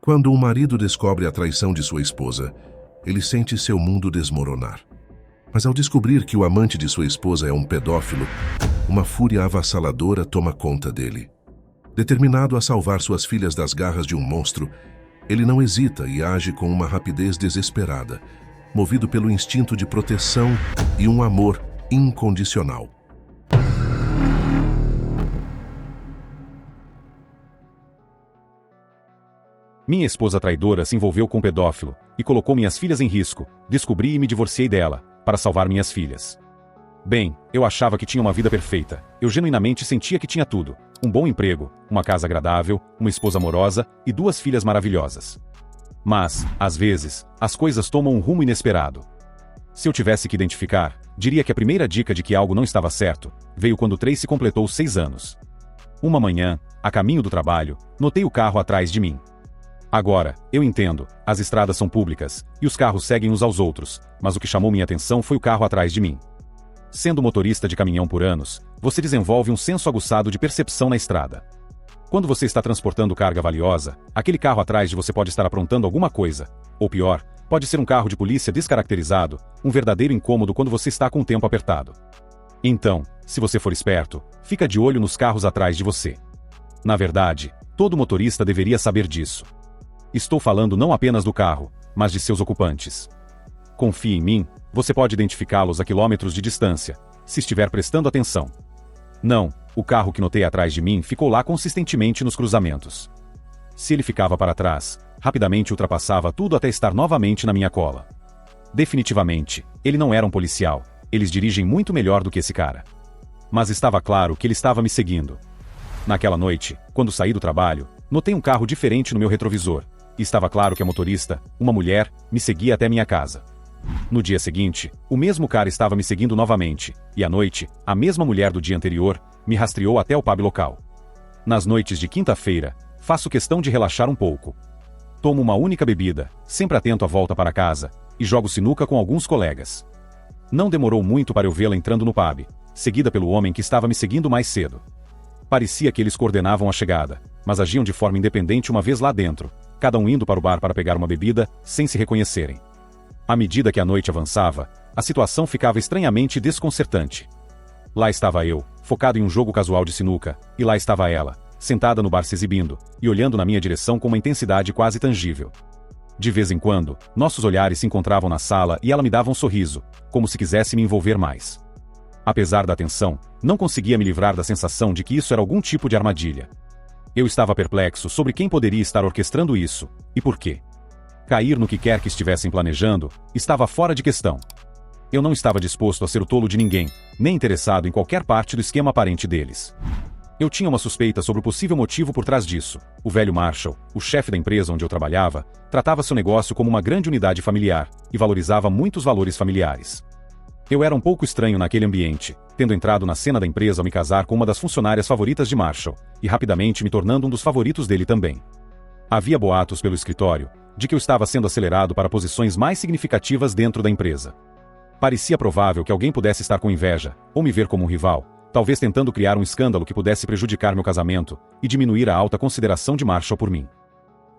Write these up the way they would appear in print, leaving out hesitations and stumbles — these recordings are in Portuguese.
Quando um marido descobre a traição de sua esposa, ele sente seu mundo desmoronar. Mas ao descobrir que o amante de sua esposa é um pedófilo, uma fúria avassaladora toma conta dele. Determinado a salvar suas filhas das garras de um monstro, ele não hesita e age com uma rapidez desesperada, movido pelo instinto de proteção e um amor incondicional. Minha esposa traidora se envolveu com um pedófilo e colocou minhas filhas em risco. Descobri e me divorciei dela, para salvar minhas filhas. Bem, eu achava que tinha uma vida perfeita. Eu genuinamente sentia que tinha tudo. Um bom emprego, uma casa agradável, uma esposa amorosa e 2 filhas maravilhosas. Mas, às vezes, as coisas tomam um rumo inesperado. Se eu tivesse que identificar, diria que a primeira dica de que algo não estava certo veio quando Tracy completou 6 anos. Uma manhã, a caminho do trabalho, notei o carro atrás de mim. Agora, eu entendo, as estradas são públicas, e os carros seguem uns aos outros, mas o que chamou minha atenção foi o carro atrás de mim. Sendo motorista de caminhão por anos, você desenvolve um senso aguçado de percepção na estrada. Quando você está transportando carga valiosa, aquele carro atrás de você pode estar aprontando alguma coisa, ou pior, pode ser um carro de polícia descaracterizado, um verdadeiro incômodo quando você está com o tempo apertado. Então, se você for esperto, fica de olho nos carros atrás de você. Na verdade, todo motorista deveria saber disso. Estou falando não apenas do carro, mas de seus ocupantes. Confie em mim, você pode identificá-los a quilômetros de distância, se estiver prestando atenção. Não, o carro que notei atrás de mim ficou lá consistentemente nos cruzamentos. Se ele ficava para trás, rapidamente ultrapassava tudo até estar novamente na minha cola. Definitivamente, ele não era um policial, eles dirigem muito melhor do que esse cara. Mas estava claro que ele estava me seguindo. Naquela noite, quando saí do trabalho, notei um carro diferente no meu retrovisor. E estava claro que a motorista, uma mulher, me seguia até minha casa. No dia seguinte, o mesmo cara estava me seguindo novamente, e à noite, a mesma mulher do dia anterior, me rastreou até o pub local. Nas noites de quinta-feira, faço questão de relaxar um pouco. Tomo uma única bebida, sempre atento à volta para casa, e jogo sinuca com alguns colegas. Não demorou muito para eu vê-la entrando no pub, seguida pelo homem que estava me seguindo mais cedo. Parecia que eles coordenavam a chegada, mas agiam de forma independente uma vez lá dentro, cada um indo para o bar para pegar uma bebida, sem se reconhecerem. À medida que a noite avançava, a situação ficava estranhamente desconcertante. Lá estava eu, focado em um jogo casual de sinuca, e lá estava ela, sentada no bar se exibindo, e olhando na minha direção com uma intensidade quase tangível. De vez em quando, nossos olhares se encontravam na sala e ela me dava um sorriso, como se quisesse me envolver mais. Apesar da tensão, não conseguia me livrar da sensação de que isso era algum tipo de armadilha. Eu estava perplexo sobre quem poderia estar orquestrando isso, e por quê. Cair no que quer que estivessem planejando, estava fora de questão. Eu não estava disposto a ser o tolo de ninguém, nem interessado em qualquer parte do esquema aparente deles. Eu tinha uma suspeita sobre o possível motivo por trás disso. O velho Marshall, o chefe da empresa onde eu trabalhava, tratava seu negócio como uma grande unidade familiar, e valorizava muitos valores familiares. Eu era um pouco estranho naquele ambiente, tendo entrado na cena da empresa ao me casar com uma das funcionárias favoritas de Marshall, e rapidamente me tornando um dos favoritos dele também. Havia boatos pelo escritório, de que eu estava sendo acelerado para posições mais significativas dentro da empresa. Parecia provável que alguém pudesse estar com inveja, ou me ver como um rival, talvez tentando criar um escândalo que pudesse prejudicar meu casamento, e diminuir a alta consideração de Marshall por mim.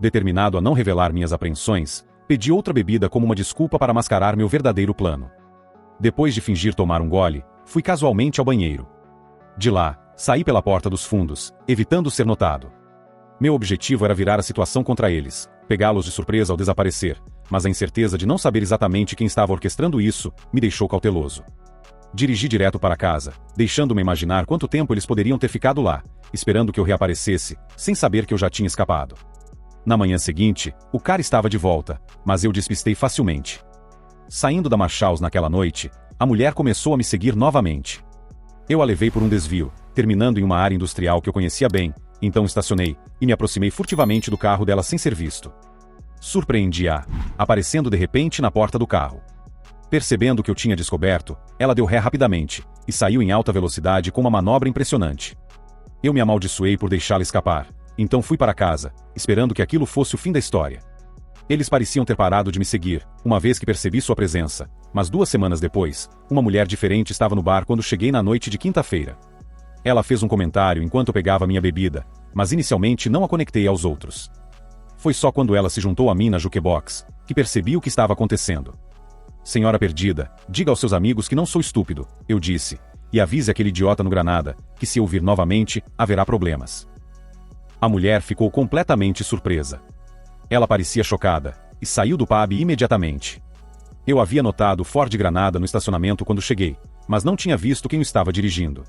Determinado a não revelar minhas apreensões, pedi outra bebida como uma desculpa para mascarar meu verdadeiro plano. Depois de fingir tomar um gole, fui casualmente ao banheiro. De lá, saí pela porta dos fundos, evitando ser notado. Meu objetivo era virar a situação contra eles, pegá-los de surpresa ao desaparecer, mas a incerteza de não saber exatamente quem estava orquestrando isso, me deixou cauteloso. Dirigi direto para casa, deixando-me imaginar quanto tempo eles poderiam ter ficado lá, esperando que eu reaparecesse, sem saber que eu já tinha escapado. Na manhã seguinte, o cara estava de volta, mas eu despistei facilmente. Saindo da Marshalls naquela noite, a mulher começou a me seguir novamente. Eu a levei por um desvio, terminando em uma área industrial que eu conhecia bem, então estacionei, e me aproximei furtivamente do carro dela sem ser visto. Surpreendi-a, aparecendo de repente na porta do carro. Percebendo o que eu tinha descoberto, ela deu ré rapidamente, e saiu em alta velocidade com uma manobra impressionante. Eu me amaldiçoei por deixá-la escapar, então fui para casa, esperando que aquilo fosse o fim da história. Eles pareciam ter parado de me seguir, uma vez que percebi sua presença, mas 2 semanas depois, uma mulher diferente estava no bar quando cheguei na noite de quinta-feira. Ela fez um comentário enquanto eu pegava minha bebida, mas inicialmente não a conectei aos outros. Foi só quando ela se juntou a mim na jukebox que percebi o que estava acontecendo. Senhora perdida, diga aos seus amigos que não sou estúpido, eu disse, e avise aquele idiota no Granada que se eu vir novamente, haverá problemas. A mulher ficou completamente surpresa. Ela parecia chocada, e saiu do pub imediatamente. Eu havia notado o Ford Granada no estacionamento quando cheguei, mas não tinha visto quem o estava dirigindo.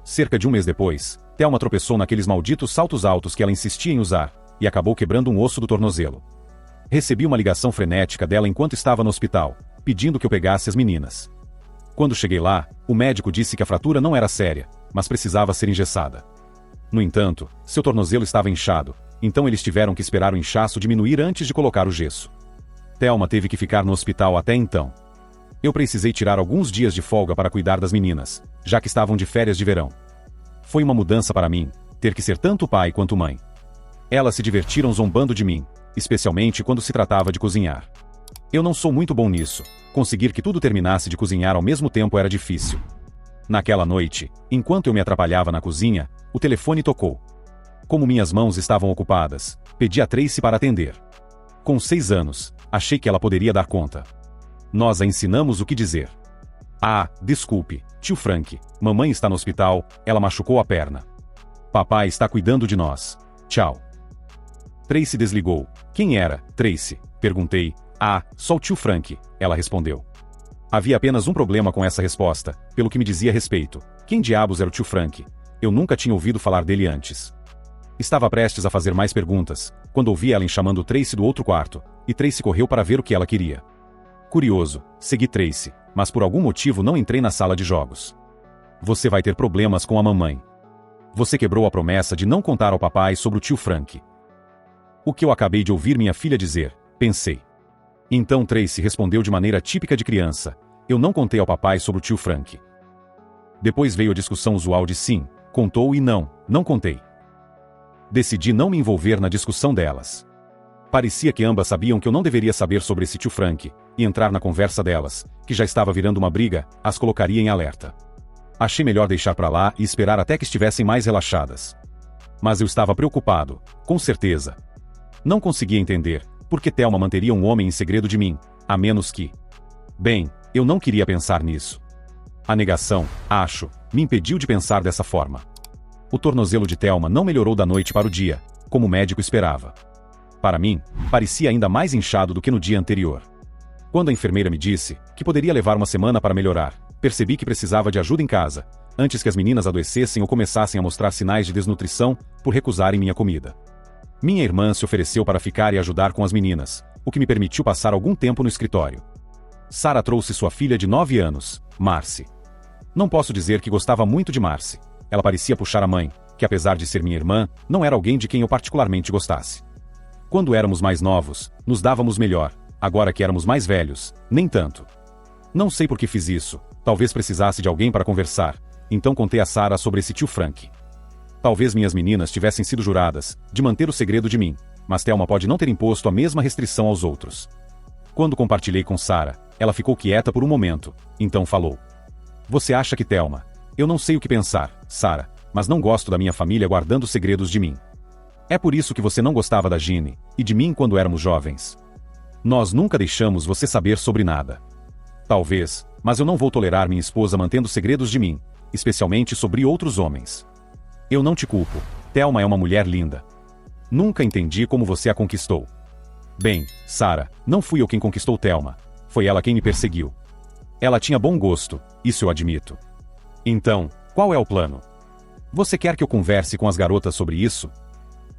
Cerca de um mês depois, Thelma tropeçou naqueles malditos saltos altos que ela insistia em usar, e acabou quebrando um osso do tornozelo. Recebi uma ligação frenética dela enquanto estava no hospital, pedindo que eu pegasse as meninas. Quando cheguei lá, o médico disse que a fratura não era séria, mas precisava ser engessada. No entanto, seu tornozelo estava inchado, então eles tiveram que esperar o inchaço diminuir antes de colocar o gesso. Thelma teve que ficar no hospital até então. Eu precisei tirar alguns dias de folga para cuidar das meninas, já que estavam de férias de verão. Foi uma mudança para mim, ter que ser tanto pai quanto mãe. Elas se divertiram zombando de mim, especialmente quando se tratava de cozinhar. Eu não sou muito bom nisso. Conseguir que tudo terminasse de cozinhar ao mesmo tempo era difícil. Naquela noite, enquanto eu me atrapalhava na cozinha, o telefone tocou. Como minhas mãos estavam ocupadas, pedi a Tracy para atender. Com 6 anos, achei que ela poderia dar conta. Nós a ensinamos o que dizer. Ah, desculpe, tio Frank, mamãe está no hospital, ela machucou a perna. Papai está cuidando de nós. Tchau. Tracy desligou. Quem era, Tracy? Perguntei. Ah, só o tio Frank, ela respondeu. Havia apenas um problema com essa resposta, pelo que me dizia a respeito. Quem diabos era o tio Frank? Eu nunca tinha ouvido falar dele antes. Estava prestes a fazer mais perguntas, quando ouvi Ellen chamando Tracy do outro quarto, e Tracy correu para ver o que ela queria. Curioso, segui Tracy, mas por algum motivo não entrei na sala de jogos. Você vai ter problemas com a mamãe. Você quebrou a promessa de não contar ao papai sobre o tio Frank. O que eu acabei de ouvir minha filha dizer, pensei. Então Tracy respondeu de maneira típica de criança. Eu não contei ao papai sobre o tio Frank. Depois veio a discussão usual de sim, contou e não contei. Decidi não me envolver na discussão delas. Parecia que ambas sabiam que eu não deveria saber sobre esse tio Frank, e entrar na conversa delas, que já estava virando uma briga, as colocaria em alerta. Achei melhor deixar pra lá e esperar até que estivessem mais relaxadas. Mas eu estava preocupado, com certeza. Não conseguia entender por que Thelma manteria um homem em segredo de mim, a menos que... Bem, eu não queria pensar nisso. A negação, acho, me impediu de pensar dessa forma. O tornozelo de Thelma não melhorou da noite para o dia, como o médico esperava. Para mim, parecia ainda mais inchado do que no dia anterior. Quando a enfermeira me disse que poderia levar uma semana para melhorar, percebi que precisava de ajuda em casa, antes que as meninas adoecessem ou começassem a mostrar sinais de desnutrição por recusarem minha comida. Minha irmã se ofereceu para ficar e ajudar com as meninas, o que me permitiu passar algum tempo no escritório. Sarah trouxe sua filha de 9 anos, Marcy. Não posso dizer que gostava muito de Marcy. Ela parecia puxar a mãe, que apesar de ser minha irmã, não era alguém de quem eu particularmente gostasse. Quando éramos mais novos, nos dávamos melhor, agora que éramos mais velhos, nem tanto. Não sei por que fiz isso, talvez precisasse de alguém para conversar, então contei a Sarah sobre esse tio Frank. Talvez minhas meninas tivessem sido juradas de manter o segredo de mim, mas Thelma pode não ter imposto a mesma restrição aos outros. Quando compartilhei com Sarah, ela ficou quieta por um momento, então falou. Você acha que Thelma... Eu não sei o que pensar, Sarah, mas não gosto da minha família guardando segredos de mim. É por isso que você não gostava da Ginny, e de mim quando éramos jovens. Nós nunca deixamos você saber sobre nada. Talvez, mas eu não vou tolerar minha esposa mantendo segredos de mim, especialmente sobre outros homens. Eu não te culpo, Thelma é uma mulher linda. Nunca entendi como você a conquistou. Bem, Sarah, não fui eu quem conquistou Thelma, foi ela quem me perseguiu. Ela tinha bom gosto, isso eu admito. Então, qual é o plano? Você quer que eu converse com as garotas sobre isso?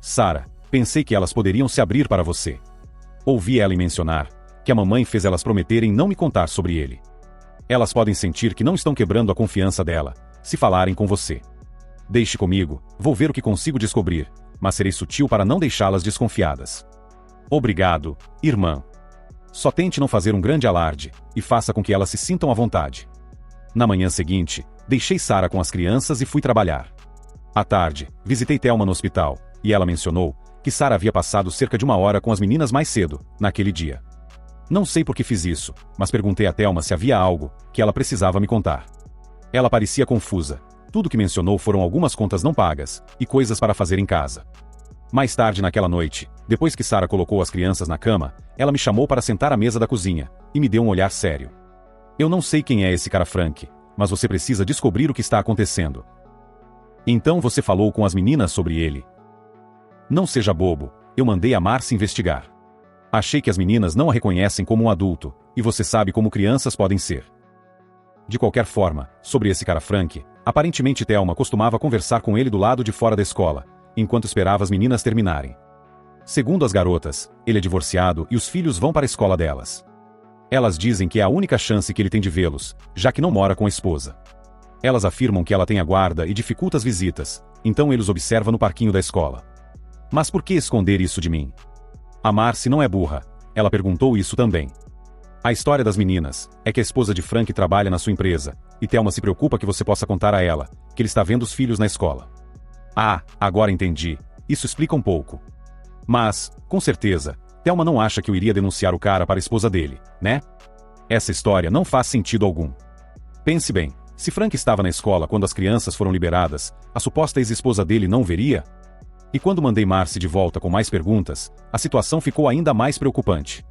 Sarah, pensei que elas poderiam se abrir para você. Ouvi Ellen mencionar que a mamãe fez elas prometerem não me contar sobre ele. Elas podem sentir que não estão quebrando a confiança dela, se falarem com você. Deixe comigo, vou ver o que consigo descobrir, mas serei sutil para não deixá-las desconfiadas. Obrigado, irmã. Só tente não fazer um grande alarde, e faça com que elas se sintam à vontade. Na manhã seguinte, deixei Sarah com as crianças e fui trabalhar. À tarde, visitei Thelma no hospital, e ela mencionou que Sarah havia passado cerca de 1 hora com as meninas mais cedo, naquele dia. Não sei por que fiz isso, mas perguntei a Thelma se havia algo que ela precisava me contar. Ela parecia confusa. Tudo que mencionou foram algumas contas não pagas, e coisas para fazer em casa. Mais tarde naquela noite, depois que Sarah colocou as crianças na cama, ela me chamou para sentar à mesa da cozinha, e me deu um olhar sério. Eu não sei quem é esse cara Frank, mas você precisa descobrir o que está acontecendo. Então você falou com as meninas sobre ele. Não seja bobo, eu mandei a Marcy investigar. Achei que as meninas não a reconhecem como um adulto, e você sabe como crianças podem ser. De qualquer forma, sobre esse cara Frank, aparentemente Thelma costumava conversar com ele do lado de fora da escola, enquanto esperava as meninas terminarem. Segundo as garotas, ele é divorciado e os filhos vão para a escola delas. Elas dizem que é a única chance que ele tem de vê-los, já que não mora com a esposa. Elas afirmam que ela tem a guarda e dificulta as visitas, então ele os observa no parquinho da escola. Mas por que esconder isso de mim? A Marcy não é burra, ela perguntou isso também. A história das meninas é que a esposa de Frank trabalha na sua empresa, e Thelma se preocupa que você possa contar a ela que ele está vendo os filhos na escola. Ah, agora entendi. Isso explica um pouco. Mas, com certeza, Thelma não acha que eu iria denunciar o cara para a esposa dele, né? Essa história não faz sentido algum. Pense bem, se Frank estava na escola quando as crianças foram liberadas, a suposta ex-esposa dele não veria? E quando mandei Marcy de volta com mais perguntas, a situação ficou ainda mais preocupante.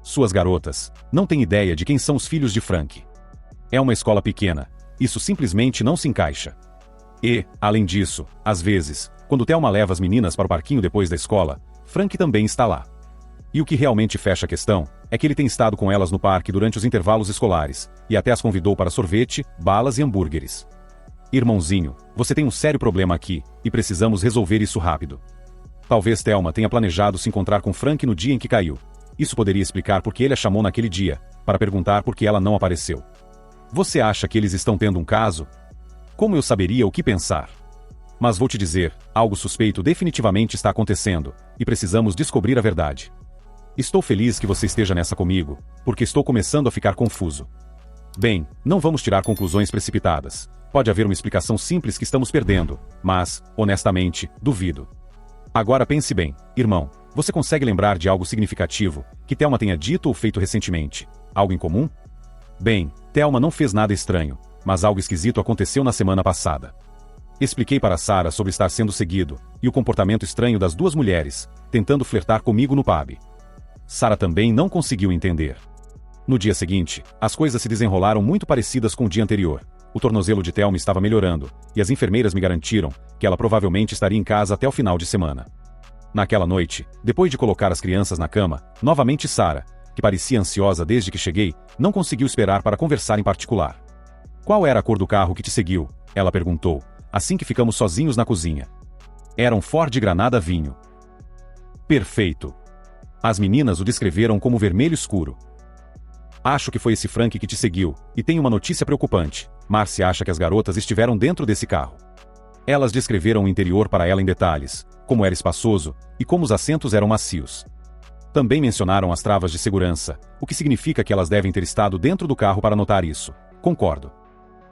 Suas garotas não têm ideia de quem são os filhos de Frank. É uma escola pequena, isso simplesmente não se encaixa. E, além disso, às vezes, quando Thelma leva as meninas para o parquinho depois da escola, Frank também está lá. E o que realmente fecha a questão é que ele tem estado com elas no parque durante os intervalos escolares, e até as convidou para sorvete, balas e hambúrgueres. Irmãozinho, você tem um sério problema aqui, e precisamos resolver isso rápido. Talvez Thelma tenha planejado se encontrar com Frank no dia em que caiu. Isso poderia explicar por que ele a chamou naquele dia, para perguntar por que ela não apareceu. Você acha que eles estão tendo um caso? Como eu saberia o que pensar? Mas vou te dizer, algo suspeito definitivamente está acontecendo, e precisamos descobrir a verdade. Estou feliz que você esteja nessa comigo, porque estou começando a ficar confuso. Bem, não vamos tirar conclusões precipitadas. Pode haver uma explicação simples que estamos perdendo, mas, honestamente, duvido. Agora pense bem, irmão, você consegue lembrar de algo significativo que Thelma tenha dito ou feito recentemente? Algo em comum? Bem, Thelma não fez nada estranho, mas algo esquisito aconteceu na semana passada. Expliquei para Sarah sobre estar sendo seguido, e o comportamento estranho das duas mulheres, tentando flertar comigo no pub. Sarah também não conseguiu entender. No dia seguinte, as coisas se desenrolaram muito parecidas com o dia anterior. O tornozelo de Thelma estava melhorando, e as enfermeiras me garantiram que ela provavelmente estaria em casa até o final de semana. Naquela noite, depois de colocar as crianças na cama, novamente Sarah, que parecia ansiosa desde que cheguei, não conseguiu esperar para conversar em particular. Qual era a cor do carro que te seguiu? Ela perguntou, assim que ficamos sozinhos na cozinha. Era um Ford Granada vinho. Perfeito. As meninas o descreveram como vermelho escuro. Acho que foi esse Frank que te seguiu, e tenho uma notícia preocupante. Marcy acha que as garotas estiveram dentro desse carro. Elas descreveram o interior para ela em detalhes, como era espaçoso, e como os assentos eram macios. Também mencionaram as travas de segurança, o que significa que elas devem ter estado dentro do carro para notar isso. Concordo.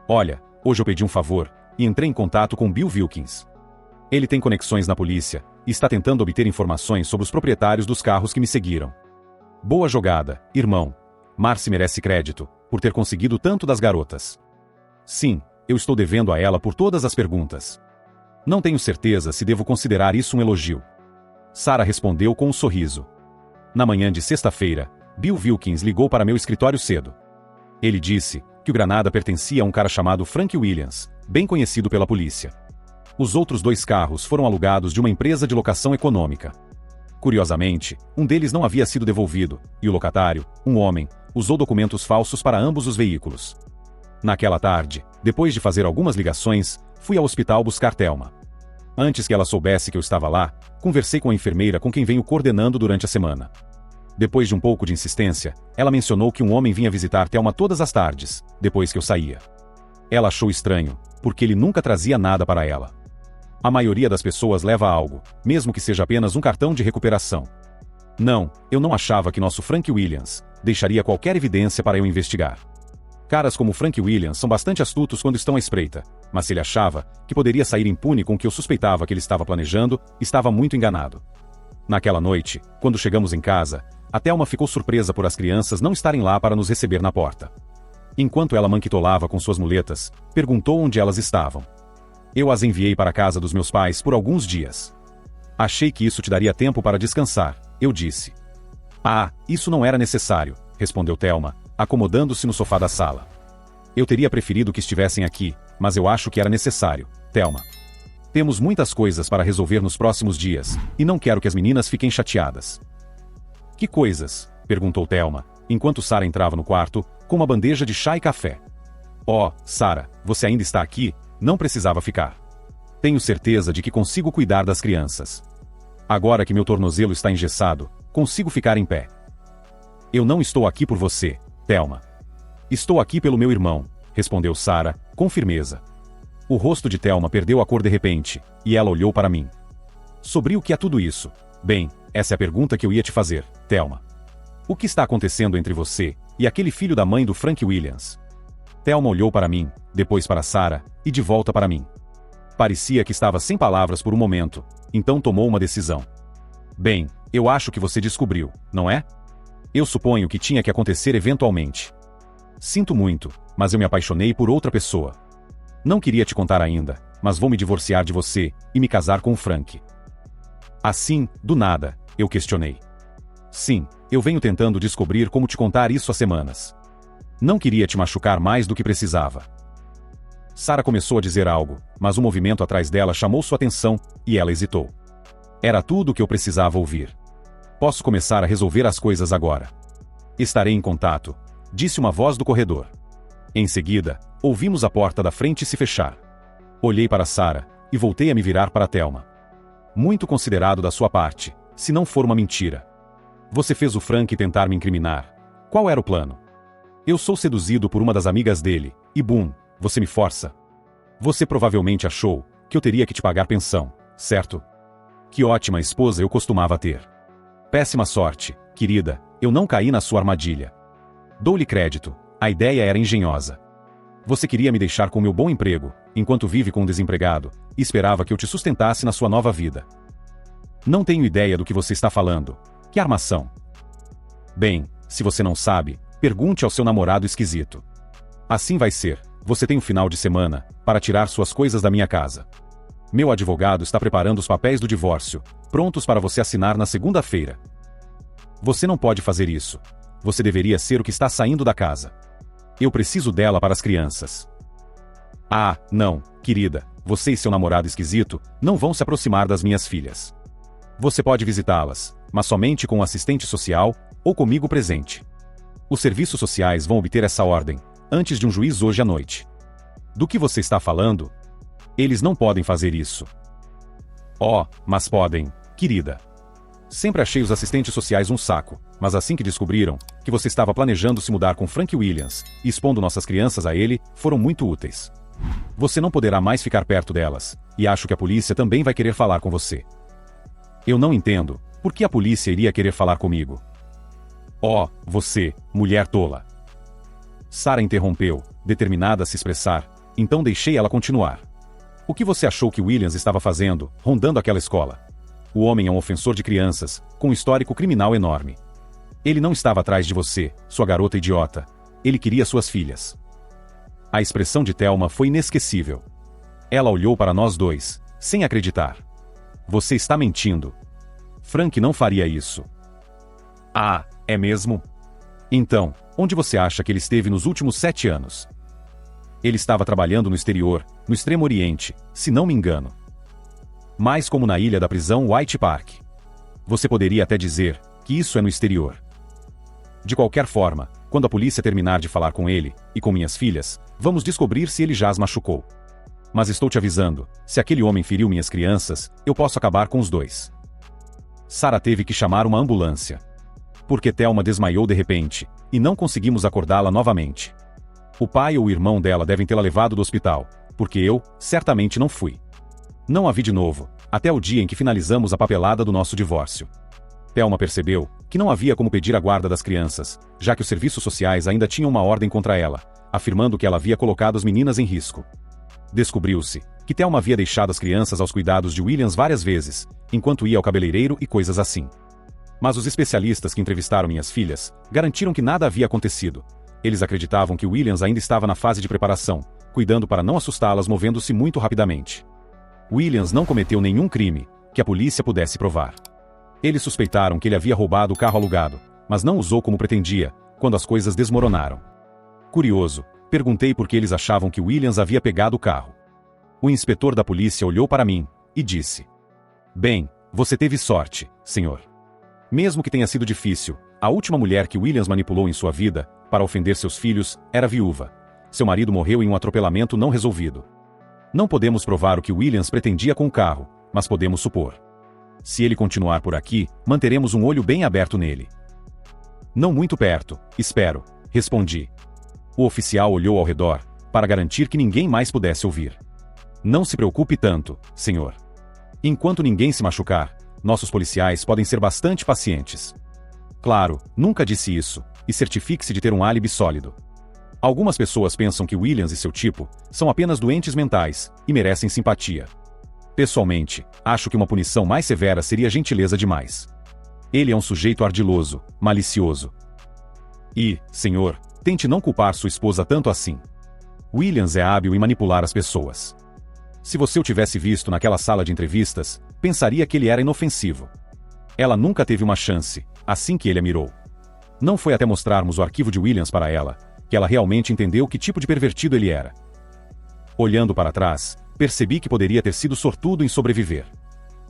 Olha, hoje eu pedi um favor, e entrei em contato com Bill Wilkins. Ele tem conexões na polícia, e está tentando obter informações sobre os proprietários dos carros que me seguiram. Boa jogada, irmão. Marcy merece crédito, por ter conseguido tanto das garotas. Sim, eu estou devendo a ela por todas as perguntas. Não tenho certeza se devo considerar isso um elogio. Sarah respondeu com um sorriso. Na manhã de sexta-feira, Bill Wilkins ligou para meu escritório cedo. Ele disse que o Granada pertencia a um cara chamado Frank Williams, bem conhecido pela polícia. Os outros dois carros foram alugados de uma empresa de locação econômica. Curiosamente, um deles não havia sido devolvido, e o locatário, um homem, usou documentos falsos para ambos os veículos. Naquela tarde, depois de fazer algumas ligações, fui ao hospital buscar Thelma. Antes que ela soubesse que eu estava lá, conversei com a enfermeira com quem venho coordenando durante a semana. Depois de um pouco de insistência, ela mencionou que um homem vinha visitar Thelma todas as tardes, depois que eu saía. Ela achou estranho, porque ele nunca trazia nada para ela. A maioria das pessoas leva algo, mesmo que seja apenas um cartão de recuperação. Não, eu não achava que nosso Frank Williams deixaria qualquer evidência para eu investigar. Caras como Frank Williams são bastante astutos quando estão à espreita, mas se ele achava que poderia sair impune com o que eu suspeitava que ele estava planejando, estava muito enganado. Naquela noite, quando chegamos em casa, a Thelma ficou surpresa por as crianças não estarem lá para nos receber na porta. Enquanto ela manquitolava com suas muletas, perguntou onde elas estavam. Eu as enviei para a casa dos meus pais por alguns dias. Achei que isso te daria tempo para descansar, eu disse. Ah, isso não era necessário, respondeu Thelma, acomodando-se no sofá da sala. Eu teria preferido que estivessem aqui, mas eu acho que era necessário, Thelma. Temos muitas coisas para resolver nos próximos dias, e não quero que as meninas fiquem chateadas. Que coisas? Perguntou Thelma, enquanto Sara entrava no quarto, com uma bandeja de chá e café. Oh, Sara, você ainda está aqui? Não precisava ficar. Tenho certeza de que consigo cuidar das crianças. Agora que meu tornozelo está engessado, consigo ficar em pé. Eu não estou aqui por você, Thelma. Estou aqui pelo meu irmão, respondeu Sara, com firmeza. O rosto de Thelma perdeu a cor de repente, e ela olhou para mim. Sobre o que é tudo isso? Bem, essa é a pergunta que eu ia te fazer, Thelma. O que está acontecendo entre você e aquele filho da mãe do Frank Williams? Thelma olhou para mim, depois para Sara, e de volta para mim. Parecia que estava sem palavras por um momento, então tomou uma decisão. Bem, eu acho que você descobriu, não é? Eu suponho que tinha que acontecer eventualmente. Sinto muito, mas eu me apaixonei por outra pessoa. Não queria te contar ainda, mas vou me divorciar de você e me casar com o Frank. Assim, do nada, eu questionei. Sim, eu venho tentando descobrir como te contar isso há semanas. Não queria te machucar mais do que precisava. Sara começou a dizer algo, mas um movimento atrás dela chamou sua atenção, e ela hesitou. Era tudo o que eu precisava ouvir. Posso começar a resolver as coisas agora. Estarei em contato, disse uma voz do corredor. Em seguida, ouvimos a porta da frente se fechar. Olhei para Sara, e voltei a me virar para Thelma. Muito considerado da sua parte, se não for uma mentira. Você fez o Frank tentar me incriminar. Qual era o plano? Eu sou seduzido por uma das amigas dele, e bum, você me força. Você provavelmente achou que eu teria que te pagar pensão, certo? Que ótima esposa eu costumava ter. Péssima sorte, querida, eu não caí na sua armadilha. Dou-lhe crédito, a ideia era engenhosa. Você queria me deixar com meu bom emprego, enquanto vive com um desempregado, e esperava que eu te sustentasse na sua nova vida. Não tenho ideia do que você está falando. Que armação? Bem, se você não sabe, pergunte ao seu namorado esquisito. Assim vai ser, você tem um final de semana, para tirar suas coisas da minha casa. Meu advogado está preparando os papéis do divórcio, prontos para você assinar na segunda-feira. Você não pode fazer isso. Você deveria ser o que está saindo da casa. Eu preciso dela para as crianças. Ah, não, querida, você e seu namorado esquisito não vão se aproximar das minhas filhas. Você pode visitá-las, mas somente com um assistente social ou comigo presente. Os serviços sociais vão obter essa ordem, antes de um juiz hoje à noite. Do que você está falando? Eles não podem fazer isso. Oh, mas podem, querida. Sempre achei os assistentes sociais um saco, mas assim que descobriram que você estava planejando se mudar com Frank Williams e expondo nossas crianças a ele, foram muito úteis. Você não poderá mais ficar perto delas, e acho que a polícia também vai querer falar com você. Eu não entendo, por que a polícia iria querer falar comigo? Oh, você, mulher tola. Sara interrompeu, determinada a se expressar, então deixei ela continuar. O que você achou que Williams estava fazendo, rondando aquela escola? O homem é um ofensor de crianças, com um histórico criminal enorme. Ele não estava atrás de você, sua garota idiota. Ele queria suas filhas. A expressão de Thelma foi inesquecível. Ela olhou para nós dois, sem acreditar. Você está mentindo. Frank não faria isso. Ah, é mesmo? Então, onde você acha que ele esteve nos últimos 7 anos? Ele estava trabalhando no exterior, no Extremo Oriente, se não me engano. Mais como na ilha da prisão White Park. Você poderia até dizer que isso é no exterior. De qualquer forma, quando a polícia terminar de falar com ele, e com minhas filhas, vamos descobrir se ele já as machucou. Mas estou te avisando, se aquele homem feriu minhas crianças, eu posso acabar com os dois. Sara teve que chamar uma ambulância. Porque Thelma desmaiou de repente, e não conseguimos acordá-la novamente. O pai ou o irmão dela devem tê-la levado do hospital, porque eu, certamente não fui. Não a vi de novo, até o dia em que finalizamos a papelada do nosso divórcio. Thelma percebeu que não havia como pedir a guarda das crianças, já que os serviços sociais ainda tinham uma ordem contra ela, afirmando que ela havia colocado as meninas em risco. Descobriu-se que Thelma havia deixado as crianças aos cuidados de Williams várias vezes, enquanto ia ao cabeleireiro e coisas assim. Mas os especialistas que entrevistaram minhas filhas garantiram que nada havia acontecido. Eles acreditavam que Williams ainda estava na fase de preparação, cuidando para não assustá-las movendo-se muito rapidamente. Williams não cometeu nenhum crime, que a polícia pudesse provar. Eles suspeitaram que ele havia roubado o carro alugado, mas não usou como pretendia, quando as coisas desmoronaram. Curioso, perguntei por que eles achavam que Williams havia pegado o carro. O inspetor da polícia olhou para mim e disse: "Bem, você teve sorte, senhor. Mesmo que tenha sido difícil, a última mulher que Williams manipulou em sua vida, para ofender seus filhos, era viúva. Seu marido morreu em um atropelamento não resolvido. Não podemos provar o que Williams pretendia com o carro, mas podemos supor. Se ele continuar por aqui, manteremos um olho bem aberto nele." "Não muito perto, espero", respondi. O oficial olhou ao redor, para garantir que ninguém mais pudesse ouvir. "Não se preocupe tanto, senhor. Enquanto ninguém se machucar, nossos policiais podem ser bastante pacientes. Claro, nunca disse isso, e certifique-se de ter um álibi sólido. Algumas pessoas pensam que Williams e seu tipo são apenas doentes mentais e merecem simpatia. Pessoalmente, acho que uma punição mais severa seria gentileza demais. Ele é um sujeito ardiloso, malicioso. E, senhor, tente não culpar sua esposa tanto assim. Williams é hábil em manipular as pessoas. Se você o tivesse visto naquela sala de entrevistas, pensaria que ele era inofensivo. Ela nunca teve uma chance, assim que ele a mirou. Não foi até mostrarmos o arquivo de Williams para ela, que ela realmente entendeu que tipo de pervertido ele era. Olhando para trás, percebi que poderia ter sido sortudo em sobreviver.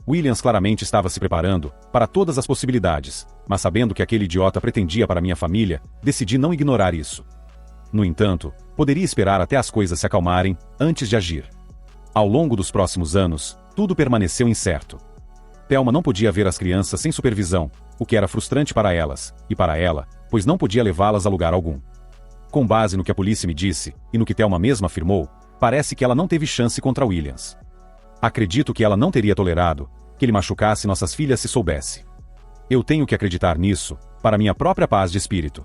Williams claramente estava se preparando para todas as possibilidades, mas sabendo que aquele idiota pretendia para minha família, decidi não ignorar isso. No entanto, poderia esperar até as coisas se acalmarem, antes de agir. Ao longo dos próximos anos, tudo permaneceu incerto. Thelma não podia ver as crianças sem supervisão, o que era frustrante para elas, e para ela, pois não podia levá-las a lugar algum. Com base no que a polícia me disse, e no que Thelma mesma afirmou, parece que ela não teve chance contra Williams. Acredito que ela não teria tolerado que ele machucasse nossas filhas se soubesse. Eu tenho que acreditar nisso, para minha própria paz de espírito.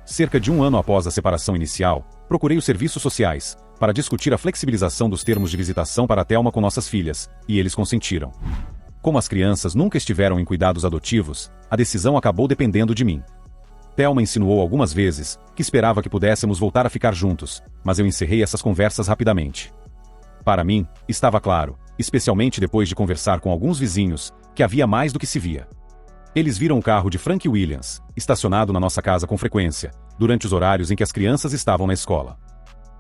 Cerca de um ano após a separação inicial, procurei os serviços sociais, para discutir a flexibilização dos termos de visitação para Thelma com nossas filhas, e eles consentiram. Como as crianças nunca estiveram em cuidados adotivos, a decisão acabou dependendo de mim. Thelma insinuou algumas vezes que esperava que pudéssemos voltar a ficar juntos, mas eu encerrei essas conversas rapidamente. Para mim, estava claro, especialmente depois de conversar com alguns vizinhos, que havia mais do que se via. Eles viram o carro de Frank Williams, estacionado na nossa casa com frequência, durante os horários em que as crianças estavam na escola.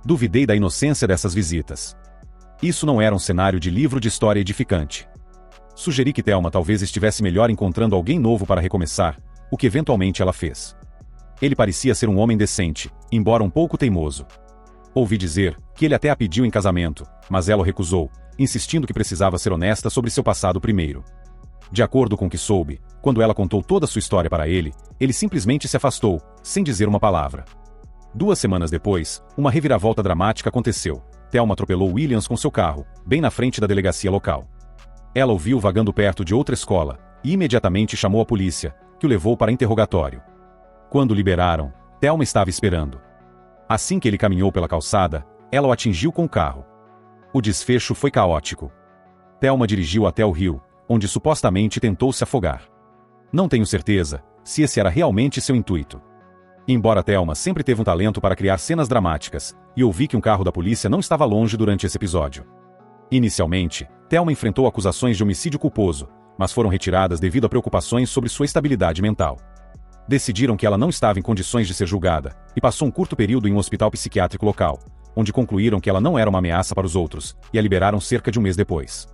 Duvidei da inocência dessas visitas. Isso não era um cenário de livro de história edificante. Sugeri que Thelma talvez estivesse melhor encontrando alguém novo para recomeçar, o que eventualmente ela fez. Ele parecia ser um homem decente, embora um pouco teimoso. Ouvi dizer que ele até a pediu em casamento, mas ela o recusou, insistindo que precisava ser honesta sobre seu passado primeiro. De acordo com o que soube, quando ela contou toda a sua história para ele, ele simplesmente se afastou, sem dizer uma palavra. 2 semanas depois, uma reviravolta dramática aconteceu. Thelma atropelou Williams com seu carro, bem na frente da delegacia local. Ela o viu vagando perto de outra escola, e imediatamente chamou a polícia, que o levou para interrogatório. Quando o liberaram, Thelma estava esperando. Assim que ele caminhou pela calçada, ela o atingiu com o carro. O desfecho foi caótico. Thelma dirigiu até o rio, onde supostamente tentou se afogar. Não tenho certeza se esse era realmente seu intuito. Embora Thelma sempre teve um talento para criar cenas dramáticas, e ouvi que um carro da polícia não estava longe durante esse episódio. Inicialmente, Thelma enfrentou acusações de homicídio culposo, mas foram retiradas devido a preocupações sobre sua estabilidade mental. Decidiram que ela não estava em condições de ser julgada, e passou um curto período em um hospital psiquiátrico local, onde concluíram que ela não era uma ameaça para os outros, e a liberaram cerca de um mês depois.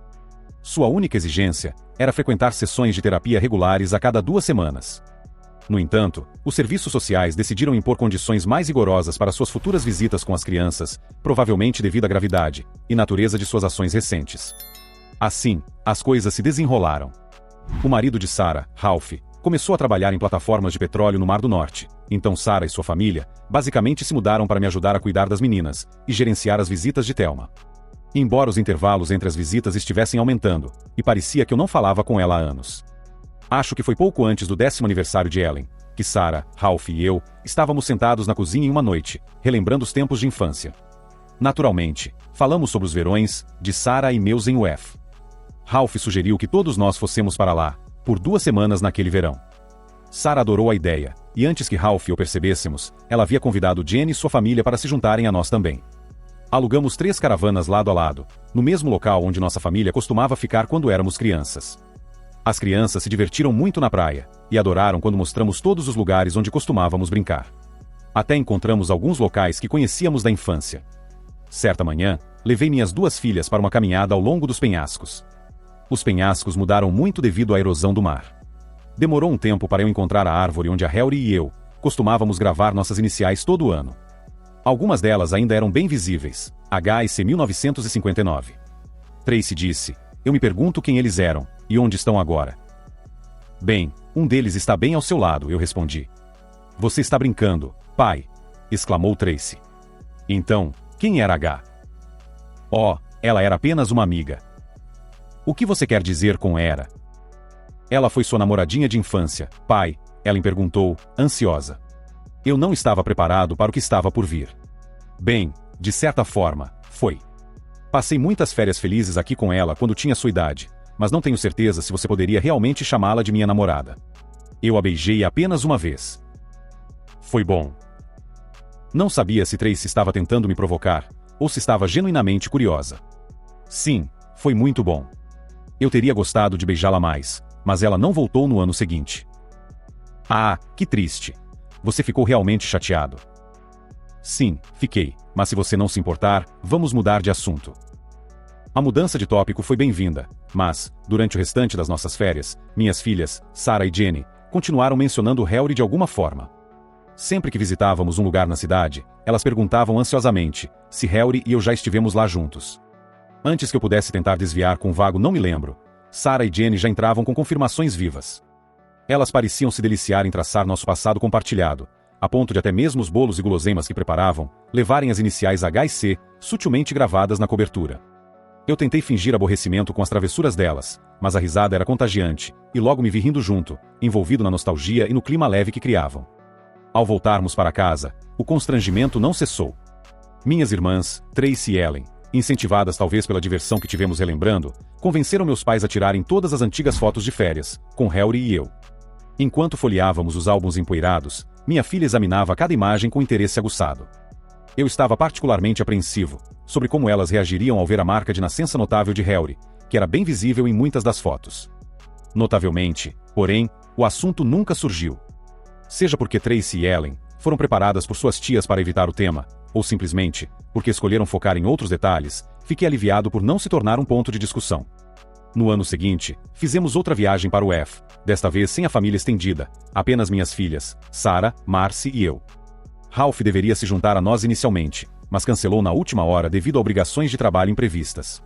Sua única exigência era frequentar sessões de terapia regulares a cada 2 semanas. No entanto, os serviços sociais decidiram impor condições mais rigorosas para suas futuras visitas com as crianças, provavelmente devido à gravidade e natureza de suas ações recentes. Assim, as coisas se desenrolaram. O marido de Sarah, Ralph, começou a trabalhar em plataformas de petróleo no Mar do Norte, então Sarah e sua família basicamente se mudaram para me ajudar a cuidar das meninas e gerenciar as visitas de Thelma. Embora os intervalos entre as visitas estivessem aumentando, e parecia que eu não falava com ela há anos. Acho que foi pouco antes do 10º aniversário de Ellen, que Sarah, Ralph e eu estávamos sentados na cozinha em uma noite, relembrando os tempos de infância. Naturalmente, falamos sobre os verões de Sarah e meus em UF. Ralph sugeriu que todos nós fossemos para lá, por 2 semanas naquele verão. Sarah adorou a ideia, e antes que Ralph e eu percebêssemos, ela havia convidado Jenny e sua família para se juntarem a nós também. Alugamos 3 caravanas lado a lado, no mesmo local onde nossa família costumava ficar quando éramos crianças. As crianças se divertiram muito na praia, e adoraram quando mostramos todos os lugares onde costumávamos brincar. Até encontramos alguns locais que conhecíamos da infância. Certa manhã, levei minhas 2 filhas para uma caminhada ao longo dos penhascos. Os penhascos mudaram muito devido à erosão do mar. Demorou um tempo para eu encontrar a árvore onde a Helry e eu costumávamos gravar nossas iniciais todo ano. Algumas delas ainda eram bem visíveis, HC 1959. Tracy disse: "Eu me pergunto quem eles eram, e onde estão agora." "Bem, um deles está bem ao seu lado", eu respondi. "Você está brincando, pai", exclamou Tracy. "Então, quem era H?" "Oh, ela era apenas uma amiga." "O que você quer dizer com era?" "Ela foi sua namoradinha de infância, pai", ela me perguntou, ansiosa. Eu não estava preparado para o que estava por vir. Bem, de certa forma, foi. Passei muitas férias felizes aqui com ela quando tinha sua idade, mas não tenho certeza se você poderia realmente chamá-la de minha namorada. Eu a beijei apenas uma vez. Foi bom. Não sabia se Tracy estava tentando me provocar, ou se estava genuinamente curiosa. Sim, foi muito bom. Eu teria gostado de beijá-la mais, mas ela não voltou no ano seguinte. Ah, que triste. Você ficou realmente chateado? Sim, fiquei, mas se você não se importar, vamos mudar de assunto. A mudança de tópico foi bem-vinda, mas, durante o restante das nossas férias, minhas filhas, Sarah e Jenny, continuaram mencionando Helry de alguma forma. Sempre que visitávamos um lugar na cidade, elas perguntavam ansiosamente se Helry e eu já estivemos lá juntos. Antes que eu pudesse tentar desviar com um vago "não me lembro", Sarah e Jenny já entravam com confirmações vivas. Elas pareciam se deliciar em traçar nosso passado compartilhado, a ponto de até mesmo os bolos e guloseimas que preparavam levarem as iniciais H e C sutilmente gravadas na cobertura. Eu tentei fingir aborrecimento com as travessuras delas, mas a risada era contagiante, e logo me vi rindo junto, envolvido na nostalgia e no clima leve que criavam. Ao voltarmos para casa, o constrangimento não cessou. Minhas irmãs, Tracy e Ellen, incentivadas talvez pela diversão que tivemos relembrando, convenceram meus pais a tirarem todas as antigas fotos de férias, com Helry e eu. Enquanto folheávamos os álbuns empoeirados, minha filha examinava cada imagem com interesse aguçado. Eu estava particularmente apreensivo sobre como elas reagiriam ao ver a marca de nascença notável de Helry, que era bem visível em muitas das fotos. Notavelmente, porém, o assunto nunca surgiu. Seja porque Tracy e Ellen foram preparadas por suas tias para evitar o tema, ou simplesmente porque escolheram focar em outros detalhes, fiquei aliviado por não se tornar um ponto de discussão. No ano seguinte, fizemos outra viagem para o F, desta vez sem a família estendida, apenas minhas filhas, Sarah, Marcy e eu. Ralph deveria se juntar a nós inicialmente, mas cancelou na última hora devido a obrigações de trabalho imprevistas.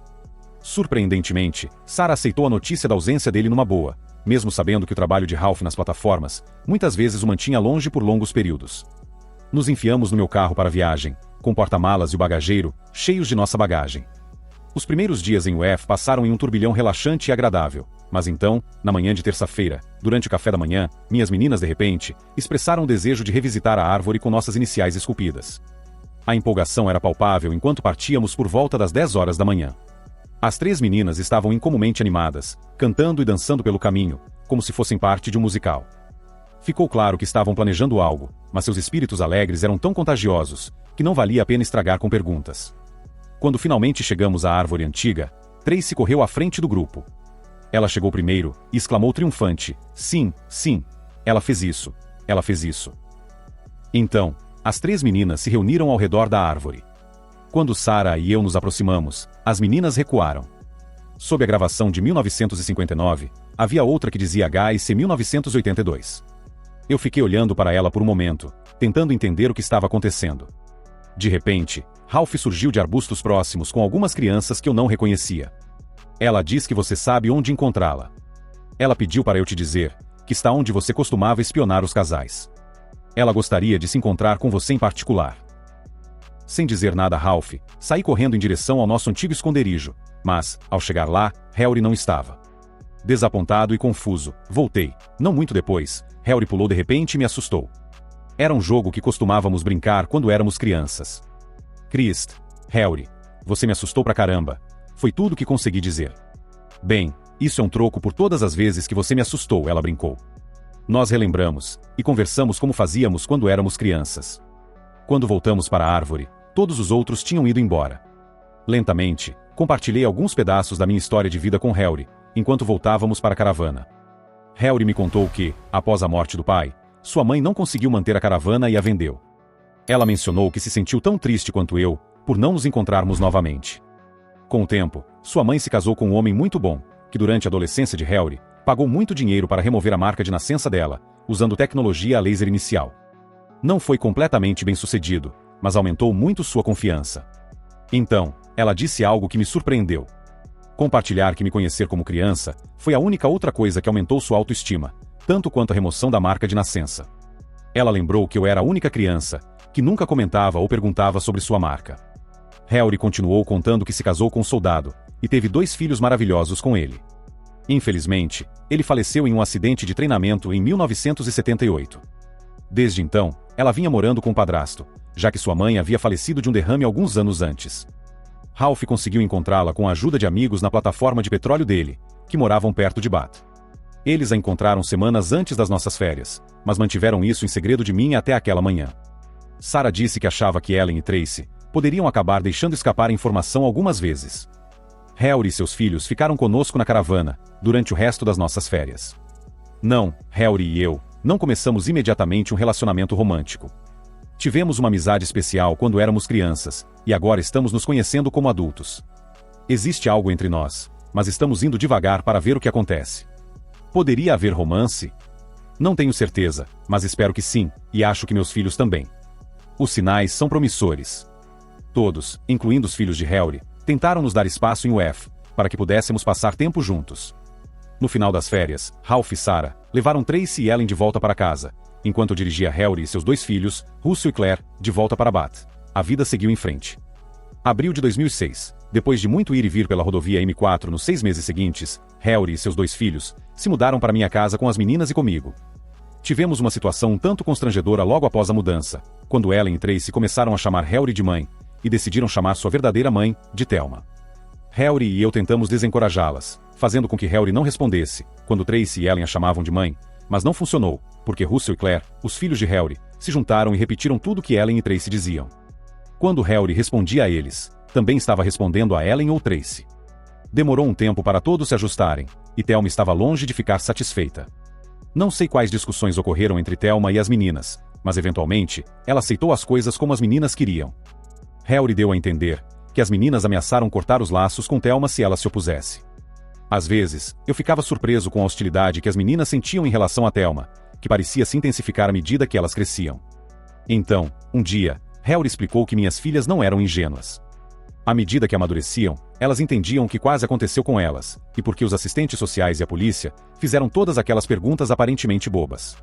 Surpreendentemente, Sarah aceitou a notícia da ausência dele numa boa, mesmo sabendo que o trabalho de Ralph nas plataformas muitas vezes o mantinha longe por longos períodos. Nos enfiamos no meu carro para a viagem, com porta-malas e o bagageiro cheios de nossa bagagem. Os primeiros dias em UF passaram em um turbilhão relaxante e agradável, mas então, na manhã de terça-feira, durante o café da manhã, minhas meninas de repente expressaram o desejo de revisitar a árvore com nossas iniciais esculpidas. A empolgação era palpável enquanto partíamos por volta das 10 horas da manhã. As 3 meninas estavam incomumente animadas, cantando e dançando pelo caminho, como se fossem parte de um musical. Ficou claro que estavam planejando algo, mas seus espíritos alegres eram tão contagiosos que não valia a pena estragar com perguntas. Quando finalmente chegamos à árvore antiga, Tracy correu à frente do grupo. Ela chegou primeiro e exclamou triunfante: "Sim, sim, ela fez isso, ela fez isso." Então, as 3 meninas se reuniram ao redor da árvore. Quando Sarah e eu nos aproximamos, as meninas recuaram. Sob a gravação de 1959, havia outra que dizia HC 1982. Eu fiquei olhando para ela por um momento, tentando entender o que estava acontecendo. De repente, Ralph surgiu de arbustos próximos com algumas crianças que eu não reconhecia. "Ela diz que você sabe onde encontrá-la. Ela pediu para eu te dizer que está onde você costumava espionar os casais. Ela gostaria de se encontrar com você em particular." Sem dizer nada a Ralph, saí correndo em direção ao nosso antigo esconderijo, mas, ao chegar lá, Helry não estava. Desapontado e confuso, voltei. Não muito depois, Helry pulou de repente e me assustou. Era um jogo que costumávamos brincar quando éramos crianças. "Christ, Helry, você me assustou pra caramba." Foi tudo que consegui dizer. "Bem, isso é um troco por todas as vezes que você me assustou", ela brincou. Nós relembramos, e conversamos como fazíamos quando éramos crianças. Quando voltamos para a árvore, todos os outros tinham ido embora. Lentamente, compartilhei alguns pedaços da minha história de vida com Harry, enquanto voltávamos para a caravana. Harry me contou que, após a morte do pai, sua mãe não conseguiu manter a caravana e a vendeu. Ela mencionou que se sentiu tão triste quanto eu, por não nos encontrarmos novamente. Com o tempo, sua mãe se casou com um homem muito bom, que durante a adolescência de Harry, pagou muito dinheiro para remover a marca de nascença dela, usando tecnologia a laser inicial. Não foi completamente bem-sucedido, mas aumentou muito sua confiança. Então, ela disse algo que me surpreendeu. Compartilhar que me conhecer como criança foi a única outra coisa que aumentou sua autoestima, tanto quanto a remoção da marca de nascença. Ela lembrou que eu era a única criança que nunca comentava ou perguntava sobre sua marca. Harry continuou contando que se casou com um soldado e teve 2 filhos maravilhosos com ele. Infelizmente, ele faleceu em um acidente de treinamento em 1978. Desde então, ela vinha morando com o padrasto, já que sua mãe havia falecido de um derrame alguns anos antes. Ralph conseguiu encontrá-la com a ajuda de amigos na plataforma de petróleo dele, que moravam perto de Bath. Eles a encontraram semanas antes das nossas férias, mas mantiveram isso em segredo de mim até aquela manhã. Sarah disse que achava que Ellen e Tracy poderiam acabar deixando escapar a informação algumas vezes. Harry e seus filhos ficaram conosco na caravana, durante o resto das nossas férias. Não, Harry e eu, não começamos imediatamente um relacionamento romântico. Tivemos uma amizade especial quando éramos crianças, e agora estamos nos conhecendo como adultos. Existe algo entre nós, mas estamos indo devagar para ver o que acontece. Poderia haver romance? Não tenho certeza, mas espero que sim, e acho que meus filhos também. Os sinais são promissores. Todos, incluindo os filhos de Harry, tentaram nos dar espaço em UF, para que pudéssemos passar tempo juntos. No final das férias, Ralph e Sarah levaram Tracy e Ellen de volta para casa, enquanto eu dirigia Harry e seus 2 filhos, Russell e Claire, de volta para Bath. A vida seguiu em frente. Abril de 2006, depois de muito ir e vir pela rodovia M4 nos 6 meses seguintes, Harry e seus 2 filhos se mudaram para minha casa com as meninas e comigo. Tivemos uma situação um tanto constrangedora logo após a mudança, quando Ellen e Tracy começaram a chamar Harry de mãe, e decidiram chamar sua verdadeira mãe, de Thelma. Harry e eu tentamos desencorajá-las, fazendo com que Harry não respondesse, quando Tracy e Ellen a chamavam de mãe, mas não funcionou, porque Russell e Claire, os filhos de Harry, se juntaram e repetiram tudo que Ellen e Tracy diziam. Quando Harry respondia a eles, também estava respondendo a Ellen ou Tracy. Demorou um tempo para todos se ajustarem, e Thelma estava longe de ficar satisfeita. Não sei quais discussões ocorreram entre Thelma e as meninas, mas eventualmente, ela aceitou as coisas como as meninas queriam. Harry deu a entender que as meninas ameaçaram cortar os laços com Thelma se ela se opusesse. Às vezes, eu ficava surpreso com a hostilidade que as meninas sentiam em relação a Thelma, que parecia se intensificar à medida que elas cresciam. Então, um dia, Harry explicou que minhas filhas não eram ingênuas. À medida que amadureciam, elas entendiam o que quase aconteceu com elas, e porque os assistentes sociais e a polícia fizeram todas aquelas perguntas aparentemente bobas.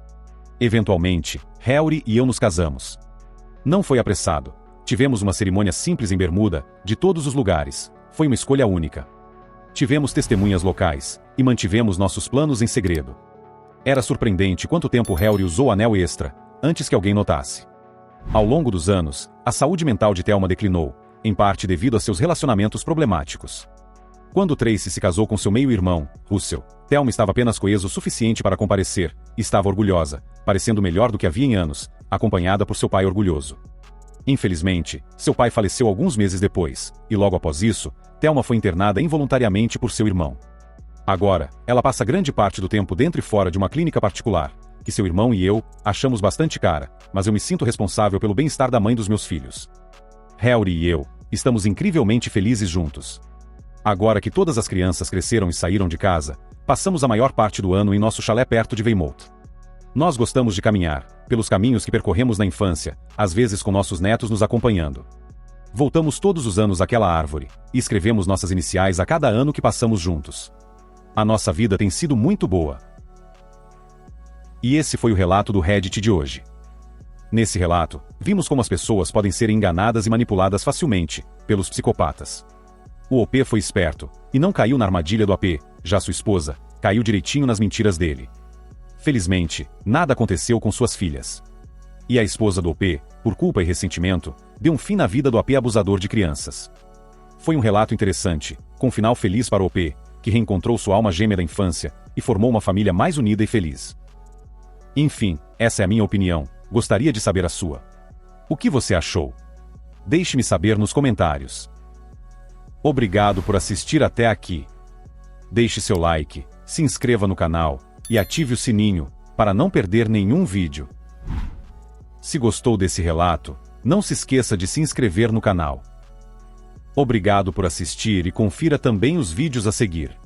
Eventualmente, Harry e eu nos casamos. Não foi apressado. Tivemos uma cerimônia simples em Bermuda, de todos os lugares. Foi uma escolha única. Tivemos testemunhas locais, e mantivemos nossos planos em segredo. Era surpreendente quanto tempo Harry usou anel extra, antes que alguém notasse. Ao longo dos anos, a saúde mental de Thelma declinou, em parte devido a seus relacionamentos problemáticos. Quando Tracy se casou com seu meio-irmão, Russell, Thelma estava apenas coesa o suficiente para comparecer, e estava orgulhosa, parecendo melhor do que havia em anos, acompanhada por seu pai orgulhoso. Infelizmente, seu pai faleceu alguns meses depois, e logo após isso, Thelma foi internada involuntariamente por seu irmão. Agora, ela passa grande parte do tempo dentro e fora de uma clínica particular, que seu irmão e eu achamos bastante cara, mas eu me sinto responsável pelo bem-estar da mãe dos meus filhos. Harry e eu estamos incrivelmente felizes juntos. Agora que todas as crianças cresceram e saíram de casa, passamos a maior parte do ano em nosso chalé perto de Weymouth. Nós gostamos de caminhar, pelos caminhos que percorremos na infância, às vezes com nossos netos nos acompanhando. Voltamos todos os anos àquela árvore, e escrevemos nossas iniciais a cada ano que passamos juntos. A nossa vida tem sido muito boa. E esse foi o relato do Reddit de hoje. Nesse relato, vimos como as pessoas podem ser enganadas e manipuladas facilmente, pelos psicopatas. O OP foi esperto, e não caiu na armadilha do AP, já sua esposa, caiu direitinho nas mentiras dele. Felizmente, nada aconteceu com suas filhas. E a esposa do OP, por culpa e ressentimento, deu um fim na vida do AP abusador de crianças. Foi um relato interessante, com um final feliz para o OP, que reencontrou sua alma gêmea da infância, e formou uma família mais unida e feliz. Enfim, essa é a minha opinião, gostaria de saber a sua. O que você achou? Deixe-me saber nos comentários. Obrigado por assistir até aqui. Deixe seu like, se inscreva no canal e ative o sininho para não perder nenhum vídeo. Se gostou desse relato, não se esqueça de se inscrever no canal. Obrigado por assistir e confira também os vídeos a seguir.